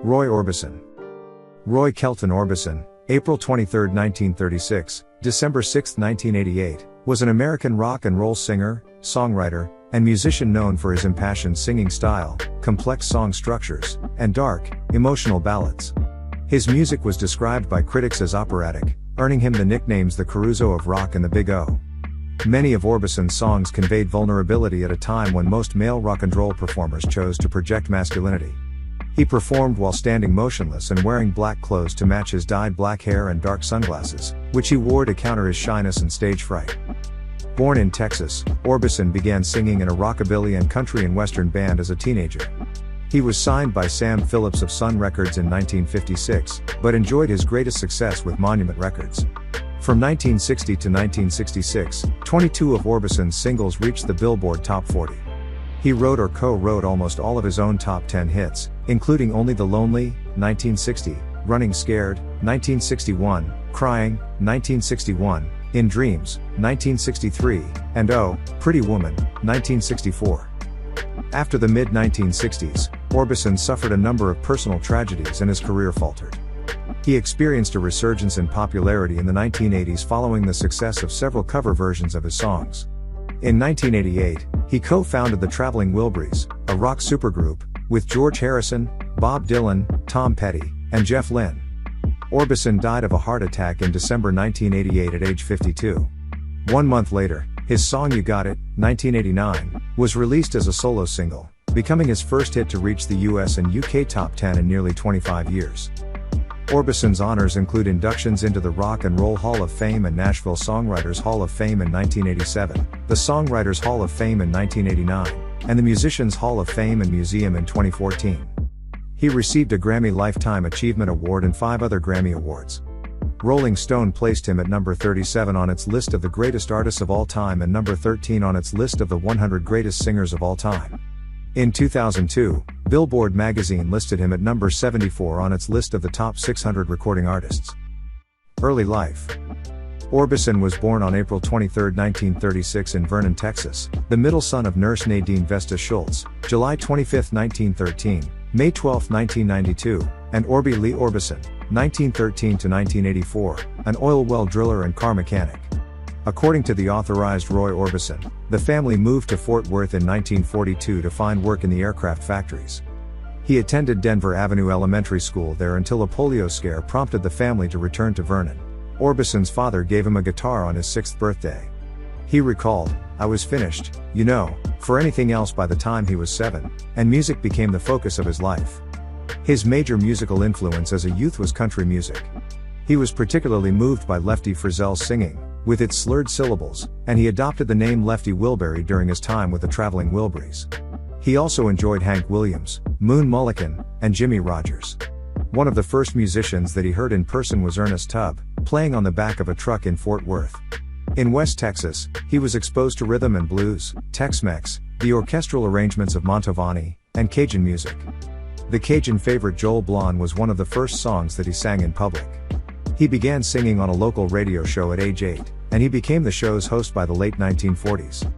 Roy Orbison. Roy Kelton Orbison, April 23, 1936, December 6, 1988, was an American rock and roll singer, songwriter, and musician known for his impassioned singing style, complex song structures, and dark, emotional ballads. His music was described by critics as operatic, earning him the nicknames the Caruso of rock and the Big O. Many of Orbison's songs conveyed vulnerability at a time when most male rock and roll performers chose to project masculinity. He performed while standing motionless and wearing black clothes to match his dyed black hair and dark sunglasses, which he wore to counter his shyness and stage fright. Born in Texas, Orbison began singing in a rockabilly and country and western band as a teenager. He was signed by Sam Phillips of Sun Records in 1956, but enjoyed his greatest success with Monument Records. From 1960 to 1966, 22 of Orbison's singles reached the Billboard Top 40. He wrote or co-wrote almost all of his own top 10 hits, including Only the Lonely, 1960, Running Scared, 1961, Crying, 1961, In Dreams, 1963, and Oh, Pretty Woman, 1964. After the mid-1960s, Orbison suffered a number of personal tragedies and his career faltered. He experienced a resurgence in popularity in the 1980s following the success of several cover versions of his songs. In 1988, he co-founded the Traveling Wilburys, a rock supergroup, with George Harrison, Bob Dylan, Tom Petty, and Jeff Lynne. Orbison died of a heart attack in December 1988 at age 52. 1 month later, his song You Got It, 1989, was released as a solo single, becoming his first hit to reach the US and UK top 10 in nearly 25 years. Orbison's honors include inductions into the Rock and Roll Hall of Fame and Nashville Songwriters Hall of Fame in 1987, the Songwriters Hall of Fame in 1989, and the Musicians Hall of Fame and Museum in 2014. He received a Grammy Lifetime Achievement Award and 5 other Grammy Awards. Rolling Stone placed him at number 37 on its list of the greatest artists of all time and number 13 on its list of the 100 greatest singers of all time. In 2002, Billboard magazine listed him at number 74 on its list of the top 600 recording artists. Early life. Orbison was born on April 23, 1936 in Vernon, Texas, the middle son of nurse Nadine Vesta Schultz, July 25, 1913, May 12, 1992, and Orby Lee Orbison, 1913 to 1984, an oil well driller and car mechanic. According to the authorized Roy Orbison, the family moved to Fort Worth in 1942 to find work in the aircraft factories. He attended Denver Avenue Elementary School there until a polio scare prompted the family to return to Vernon. Orbison's father gave him a guitar on his 6th birthday. He recalled, "I was finished, for anything else by the time he was 7, and music became the focus of his life." His major musical influence as a youth was country music. He was particularly moved by Lefty Frizzell's singing, with its slurred syllables, and he adopted the name Lefty Wilbury during his time with the Traveling Wilburys. He also enjoyed Hank Williams, Moon Mullican, and Jimmy Rogers. One of the first musicians that he heard in person was Ernest Tubb, playing on the back of a truck in Fort Worth. In West Texas, he was exposed to rhythm and blues, Tex-Mex, the orchestral arrangements of Mantovani, and Cajun music. The Cajun favorite Joel Blon was one of the first songs that he sang in public. He began singing on a local radio show at age 8, and he became the show's host by the late 1940s.